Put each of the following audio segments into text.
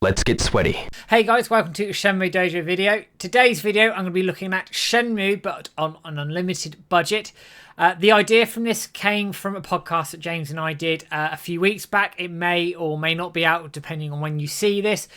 Let's get sweaty. Hey guys, welcome to Shenmue Dojo video. Today's video I'm going to be looking at Shenmue but on an unlimited budget. The idea from this came from a podcast that James and I did a few weeks back. It may or may not be out depending on when you see this.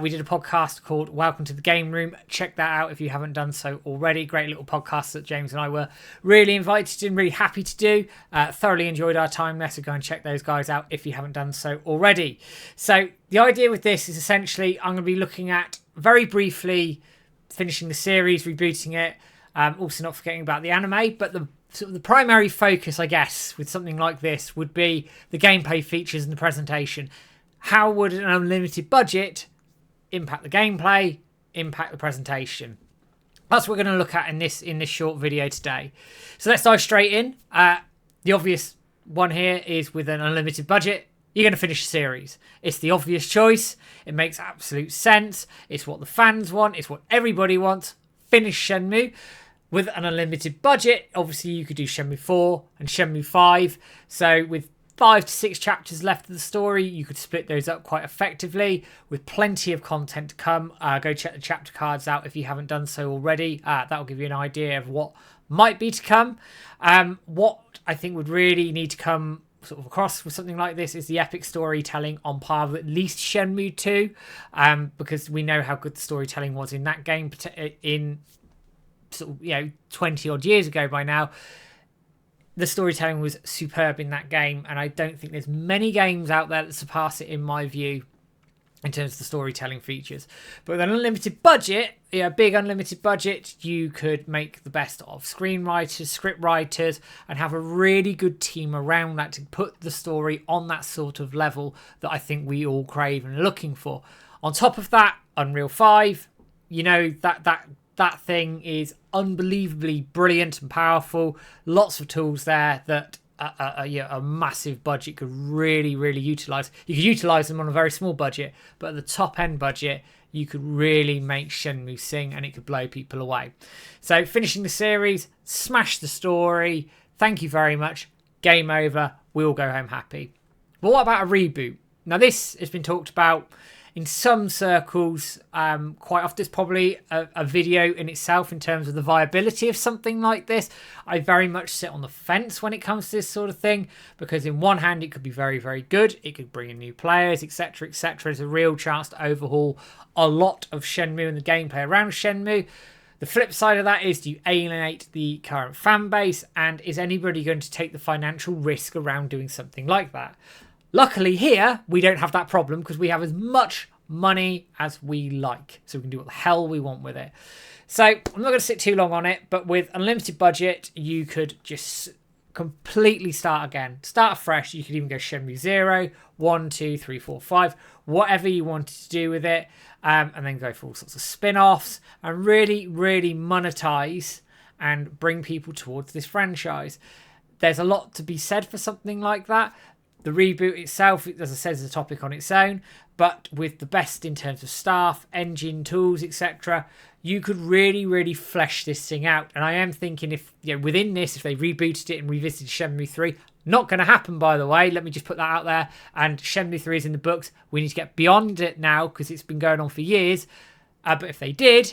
We did a podcast called Welcome to the Gameroom. Check that out if you haven't done so already. Great little podcast that James and I were really invited and really happy to do. Thoroughly enjoyed our time there, so go and check those guys out if you haven't done so already. So the idea with this is essentially I'm going to be looking at very briefly finishing the series, rebooting it, also not forgetting about the anime, but the primary focus, I guess, with something like this would be the gameplay features and the presentation. How would an unlimited budget impact the gameplay, impact the presentation? That's what we're going to look at in this short video today. So let's dive straight in. The obvious one here is with an unlimited budget, you're going to finish a series. It's the obvious choice. It makes absolute sense. It's what the fans want. It's what everybody wants. Finish Shenmue. With an unlimited budget, obviously you could do Shenmue 4 and Shenmue 5. So with 5 to 6 chapters left of the story, you could split those up quite effectively with plenty of content to come. Go check the chapter cards out if you haven't done so already. That'll give you an idea of what might be to come. What I think would really need to come sort of across with something like this is the epic storytelling on par with at least Shenmue 2, because we know how good the storytelling was in that game in sort of, 20 odd years ago by now. The storytelling was superb in that game, and I don't think there's many games out there that surpass it in my view in terms of the storytelling features. But with an unlimited budget, big unlimited budget, you could make the best of screenwriters, script writers, and have a really good team around that to put the story on that sort of level that I think we all crave and are looking for. On top of that, Unreal 5, that thing is unbelievably brilliant and powerful. Lots of tools there that a massive budget could really, really utilise. You could utilise them on a very small budget, but at the top end budget, you could really make Shenmue sing and it could blow people away. So finishing the series, smash the story. Thank you very much. Game over. We all go home happy. But what about a reboot? Now this has been talked about in some circles quite often. It's probably a video in itself in terms of the viability of something like this. I very much sit on the fence when it comes to this sort of thing, because in one hand it could be very, very good. It could bring in new players, etc, etc. There's a real chance to overhaul a lot of Shenmue and the gameplay around Shenmue. The flip side of that is, do you alienate the current fan base, and is anybody going to take the financial risk around doing something like that? Luckily here, we don't have that problem because we have as much money as we like. So we can do what the hell we want with it. So I'm not going to sit too long on it, but with unlimited budget, you could just completely start again. Start fresh. You could even go Shenmue 0, 1, 2, 3, 4, 5, whatever you wanted to do with it. And then go for all sorts of spin-offs and really, really monetize and bring people towards this franchise. There's a lot to be said for something like that. The reboot itself, as I said, is a topic on its own, but with the best in terms of staff, engine, tools, etc., you could really, really flesh this thing out. And I am thinking if within this, if they rebooted it and revisited Shenmue 3, not going to happen, by the way. Let me just put that out there. And Shenmue 3 is in the books. We need to get beyond it now because it's been going on for years. But if they did,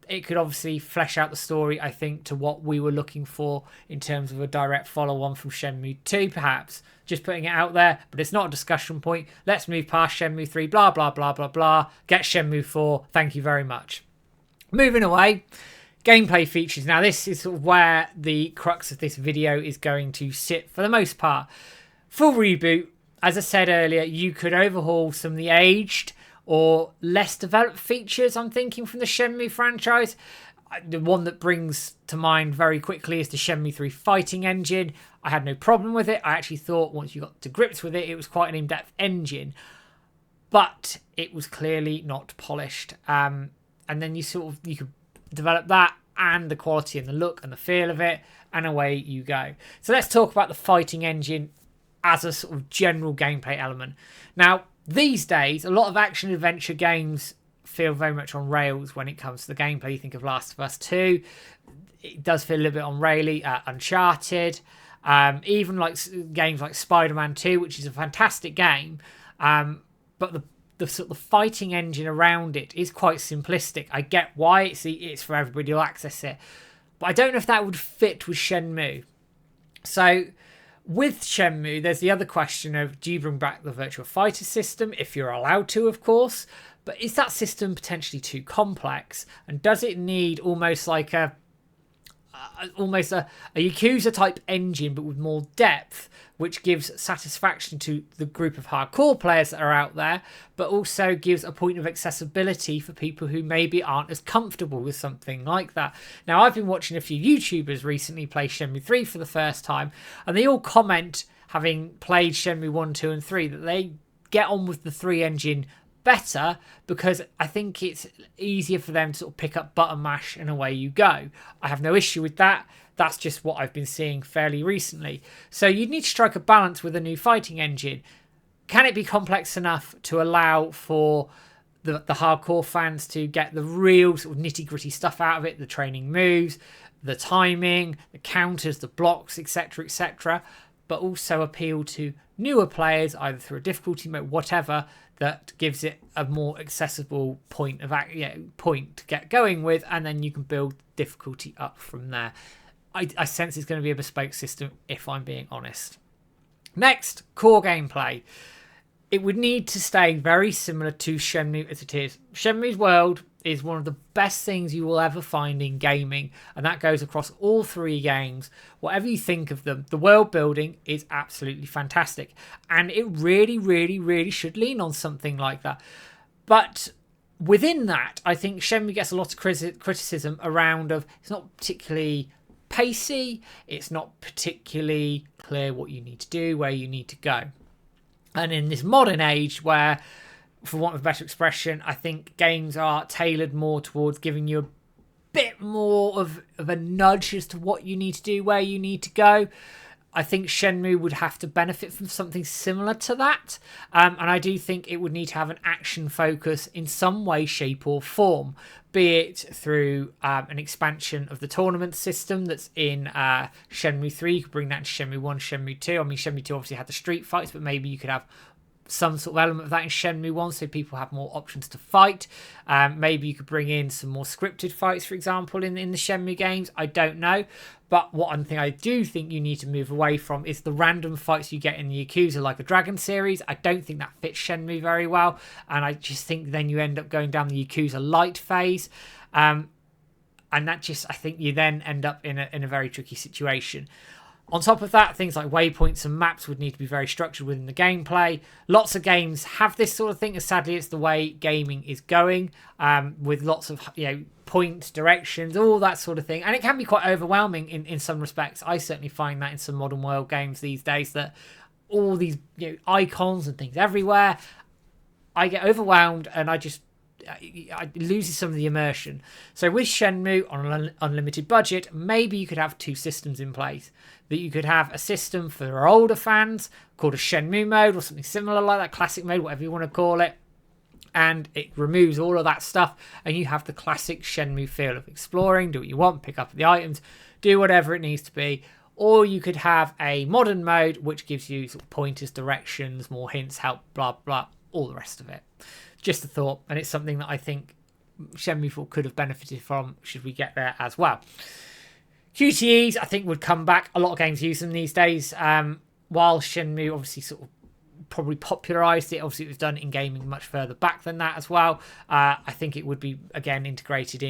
it could obviously flesh out the story, I think, to what we were looking for in terms of a direct follow-on from Shenmue 2, perhaps. Just putting it out there, but it's not a discussion point. Let's move past Shenmue 3, blah, blah, blah, blah, blah. Get Shenmue 4. Thank you very much. Moving away, gameplay features. Now, this is sort of where the crux of this video is going to sit for the most part. Full reboot, as I said earlier, you could overhaul some of the aged or less developed features, I'm thinking, from the Shenmue franchise. The one that brings to mind very quickly is the Shenmue 3 fighting engine. I had no problem with it. I actually thought once you got to grips with it, it was quite an in-depth engine. But it was clearly not polished. And then you could develop that and the quality and the look and the feel of it, and away you go. So let's talk about the fighting engine as a sort of general gameplay element. Now, these days, a lot of action-adventure games feel very much on rails when it comes to the gameplay. You think of Last of Us 2. It does feel a little bit on raily. Uncharted. Even like games like Spider-Man 2, which is a fantastic game. But the sort of fighting engine around it is quite simplistic. I get why it's for everybody to access it, but I don't know if that would fit with Shenmue. So with Shenmue, there's the other question of, do you bring back the virtual fighter system, if you're allowed to, of course, but is that system potentially too complex, and does it need almost like a Yakuza type engine but with more depth, which gives satisfaction to the group of hardcore players that are out there, but also gives a point of accessibility for people who maybe aren't as comfortable with something like that. Now, I've been watching a few YouTubers recently play Shenmue 3 for the first time, and they all comment, having played Shenmue 1, 2 and 3, that they get on with the 3 engine better because I think it's easier for them to sort of pick up button mash and away you go. I have no issue with that. That's just what I've been seeing fairly recently. So you'd need to strike a balance with a new fighting engine. Can it be complex enough to allow for the hardcore fans to get the real sort of nitty-gritty stuff out of it, the training moves, the timing, the counters, the blocks, etc., but also appeal to newer players either through a difficulty mode, whatever, that gives it a more accessible point to get going with, and then you can build difficulty up from there. I sense it's going to be a bespoke system, if I'm being honest. Next, core gameplay. It would need to stay very similar to Shenmue as it is. Shenmue's world is one of the best things you will ever find in gaming, and that goes across all 3 games. Whatever you think of them, the world building is absolutely fantastic, and it really, really, really should lean on something like that. But within that, I think Shenmue gets a lot of criticism around of it's not particularly pacey, it's not particularly clear what you need to do, where you need to go. And in this modern age where, for want of a better expression, I think games are tailored more towards giving you a bit more of a nudge as to what you need to do, where you need to go, I think Shenmue would have to benefit from something similar to that. And I do think it would need to have an action focus in some way, shape or form, be it through an expansion of the tournament system that's in Shenmue 3. You could bring that into Shenmue 1, Shenmue 2. I mean, Shenmue 2 obviously had the street fights, but maybe you could have some sort of element of that in Shenmue 1 so people have more options to fight. Maybe you could bring in some more scripted fights, for example, in the Shenmue games. I don't know. But one thing I do think you need to move away from is the random fights you get in the Yakuza, like a Dragon series. I don't think that fits Shenmue very well. And I just think then you end up going down the Yakuza light phase. And that just, I think you then end up in a very tricky situation. On top of that, things like waypoints and maps would need to be very structured within the gameplay. Lots of games have this sort of thing, and sadly it's the way gaming is going, with lots of points, directions, all that sort of thing. And it can be quite overwhelming in some respects. I certainly find that in some modern world games these days, that all these icons and things everywhere, I get overwhelmed and I loses some of the immersion. So with Shenmue on an unlimited budget, maybe you could have 2 systems in place. That you could have a system for older fans called a Shenmue mode or something similar like that, classic mode, whatever you want to call it. And it removes all of that stuff, and you have the classic Shenmue feel of exploring, do what you want, pick up the items, do whatever it needs to be. Or you could have a modern mode which gives you sort of pointers, directions, more hints, help, blah, blah, all the rest of it. Just a thought, and it's something that I think Shenmue 4 could have benefited from should we get there as well. QTEs, I think, would come back. A lot of games use them these days. While Shenmue obviously sort of probably popularised it, obviously it was done in gaming much further back than that as well. I think it would be, again, integrated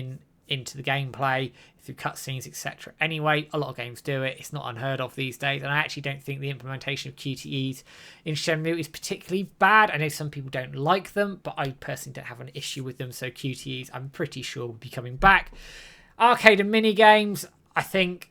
into the gameplay through cutscenes, etc. Anyway, a lot of games do it. It's not unheard of these days, and I actually don't think the implementation of QTEs in Shenmue is particularly bad. I know some people don't like them, but I personally don't have an issue with them, so QTEs, I'm pretty sure, will be coming back. Arcade and mini games, I think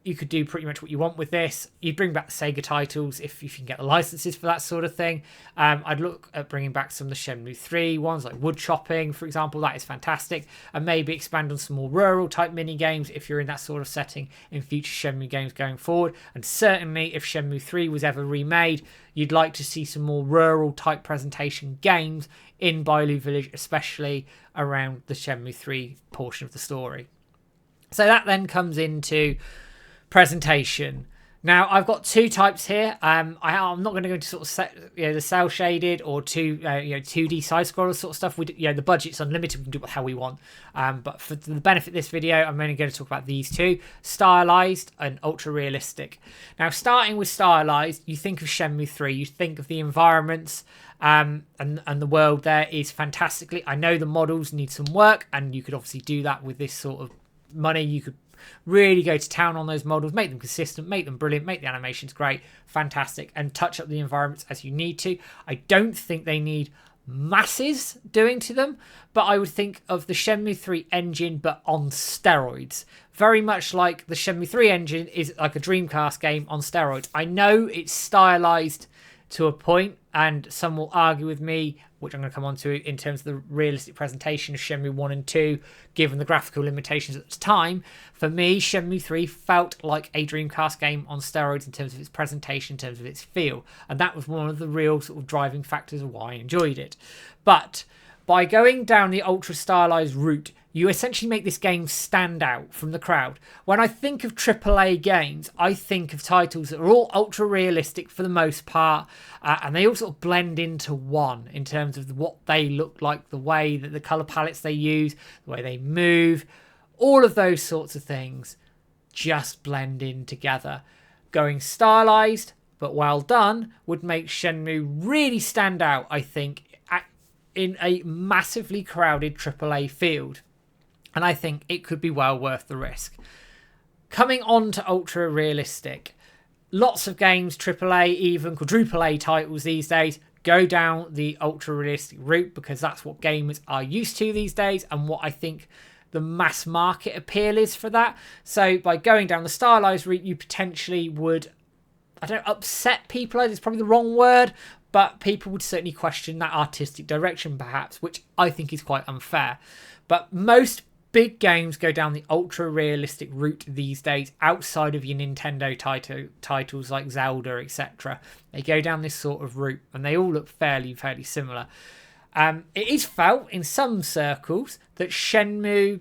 you could do pretty much what you want with this. You'd bring back the Sega titles if you can get the licenses for that sort of thing. I'd look at bringing back some of the Shenmue 3 ones, like wood chopping, for example. That is fantastic. And maybe expand on some more rural type mini games if you're in that sort of setting in future Shenmue games going forward. And certainly if Shenmue 3 was ever remade, you'd like to see some more rural type presentation games in Bailu Village, especially around the Shenmue 3 portion of the story. So that then comes into presentation. Now, I've got two types here. I'm not going to go into sort of the cell shaded or 2D side scroller sort of stuff. The budget's unlimited. We can do it how we want. But for the benefit of this video, I'm only going to talk about these two: stylized and ultra realistic. Now, starting with stylized, you think of Shenmue 3. You think of the environments. And the world there is fantastically. I know the models need some work, and you could obviously do that with this sort of money. You could really go to town on those models, make them consistent, make them brilliant, make the animations great, fantastic, and touch up the environments as you need to. I don't think they need masses doing to them, but I would think of the Shenmue 3 engine but on steroids. Very much like the Shenmue 3 engine is like a Dreamcast game on steroids. I know it's stylized to a point, and some will argue with me, which I'm going to come on to, in terms of the realistic presentation of Shenmue 1 and 2, given the graphical limitations at the time. For me, Shenmue 3 felt like a Dreamcast game on steroids in terms of its presentation, in terms of its feel, and that was one of the real sort of driving factors of why I enjoyed it. But by going down the ultra stylized route, you essentially make this game stand out from the crowd. When I think of AAA games, I think of titles that are all ultra realistic for the most part, and they all sort of blend into one in terms of what they look like, the way that the color palettes they use, the way they move, all of those sorts of things just blend in together. Going stylized but well done would make Shenmue really stand out, I think, in a massively crowded AAA field. And I think it could be well worth the risk. Coming on to ultra realistic, lots of games, AAA, even quadruple A titles these days, go down the ultra realistic route because that's what gamers are used to these days, and what I think the mass market appeal is for that. So by going down the stylized route, you potentially would, I don't know, upset people, it's probably the wrong word, but people would certainly question that artistic direction perhaps, which I think is quite unfair. But most big games go down the ultra realistic route these days, outside of your Nintendo titles like Zelda, etc. They go down this sort of route, and they all look fairly similar. It is felt in some circles that Shenmue,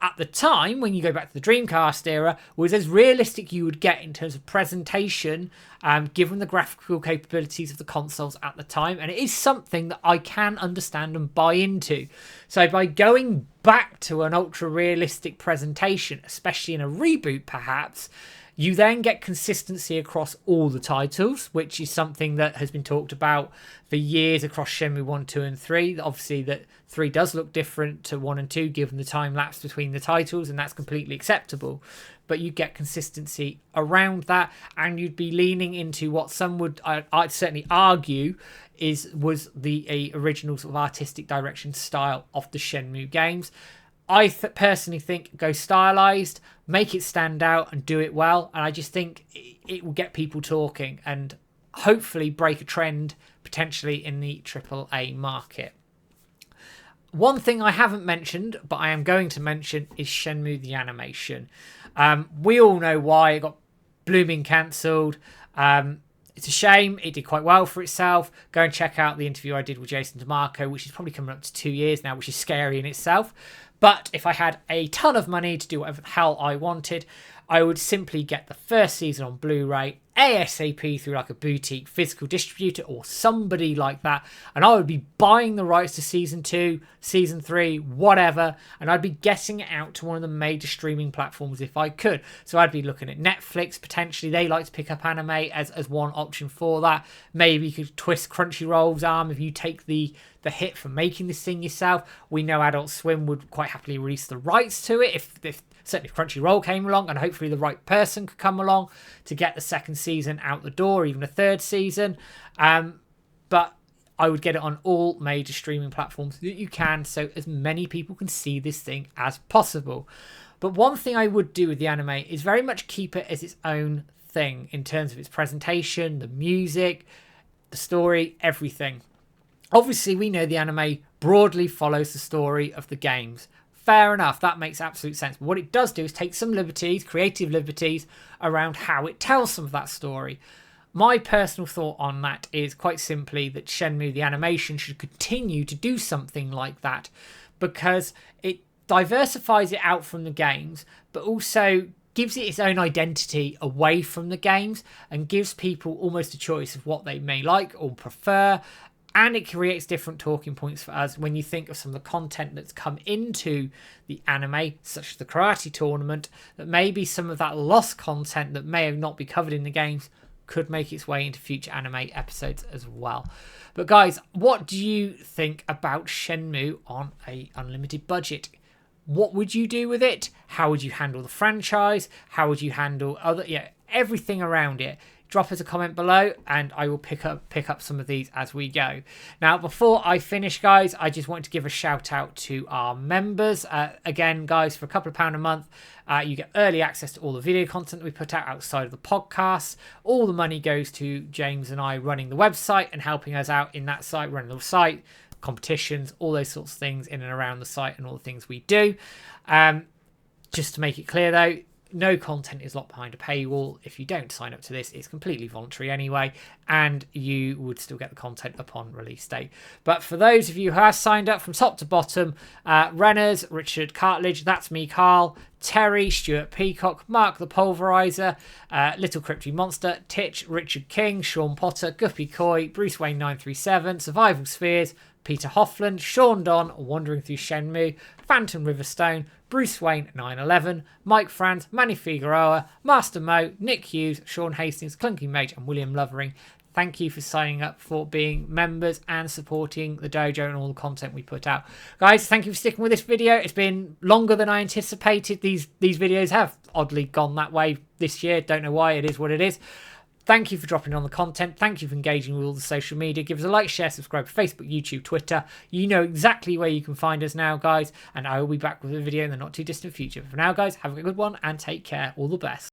at the time, when you go back to the Dreamcast era, was as realistic you would get in terms of presentation, given the graphical capabilities of the consoles at the time. And it is something that I can understand and buy into. So by going back to an ultra-realistic presentation, especially in a reboot perhaps, you then get consistency across all the titles, which is something that has been talked about for years across Shenmue 1, 2 and 3. Obviously that 3 does look different to 1 and 2 given the time lapse between the titles, and that's completely acceptable. But you get consistency around that, and you'd be leaning into what some would, I'd certainly argue, was the original sort of artistic direction style of the Shenmue games. I personally think go stylized, make it stand out and do it well, and I just think it will get people talking and hopefully break a trend potentially in the AAA market. One thing I haven't mentioned, but I am going to mention, is Shenmue the animation. We all know why it got blooming cancelled. It's a shame. It did quite well for itself. Go and check out the interview I did with Jason DeMarco, which is probably coming up to 2 years now, which is scary in itself. But if I had a ton of money to do whatever the hell I wanted, I would simply get the first season on Blu-ray ASAP through like a boutique physical distributor or somebody like that, and I would be buying the rights to season 2, season 3, whatever, and I'd be getting it out to one of the major streaming platforms if I could. So I'd be looking at Netflix potentially. They like to pick up anime as one option for that. Maybe you could twist Crunchyroll's arm if you take the hit for making this thing yourself. We know Adult Swim would quite happily release the rights to it if certainly if Crunchyroll came along, and hopefully the right person could come along to get the second season out the door, even a third season. But I would get it on all major streaming platforms that you can, so as many people can see this thing as possible. But one thing I would do with the anime is very much keep it as its own thing in terms of its presentation, the music, the story, everything. Obviously, we know the anime broadly follows the story of the games. Fair enough, that makes absolute sense. But what it does do is take some liberties, creative liberties, around how it tells some of that story. My personal thought on that is quite simply that Shenmue, the animation, should continue to do something like that, because it diversifies it out from the games, but also gives it its own identity away from the games and gives people almost a choice of what they may like or prefer. And it creates different talking points for us when you think of some of the content that's come into the anime, such as the karate tournament, that maybe some of that lost content that may have not been covered in the games could make its way into future anime episodes as well. But guys, what do you think about Shenmue on a unlimited budget? What would you do with it? How would you handle the franchise? How would you handle everything around it? Drop us a comment below and I will pick up some of these as we go. Now, before I finish, guys, I just want to give a shout out to our members. Again, guys, for a couple of £1 a month, you get early access to all the video content that we put out outside of the podcast. All the money goes to James and I running the website and helping us out in that site, running the site, competitions, all those sorts of things in and around the site and all the things we do. Just to make it clear, though, no content is locked behind a paywall. If you don't sign up to this, it's completely voluntary anyway, and you would still get the content upon release date. But for those of you who have signed up from top to bottom, Renners, Richard Cartledge, that's me, Carl, Terry, Stuart Peacock, Mark the Pulverizer, Little Crypty Monster, Titch, Richard King, Sean Potter, Guppy Coy, Bruce Wayne 937, Survival Spheres, Peter Hoffland, Sean Don, Wandering Through Shenmue, Phantom Riverstone, Bruce Wayne 911, Mike Franz, Manny Figueroa, Master Mo, Nick Hughes, Sean Hastings, Clunky Mage and William Lovering. Thank you for signing up, for being members and supporting the dojo and all the content we put out. Guys, thank you for sticking with this video. It's been longer than I anticipated. These videos have oddly gone that way this year. Don't know why. It is what it is. Thank you for dropping on the content. Thank you for engaging with all the social media. Give us a like, share, subscribe to Facebook, YouTube, Twitter. You know exactly where you can find us now, guys. And I will be back with a video in the not too distant future. For now, guys, have a good one and take care. All the best.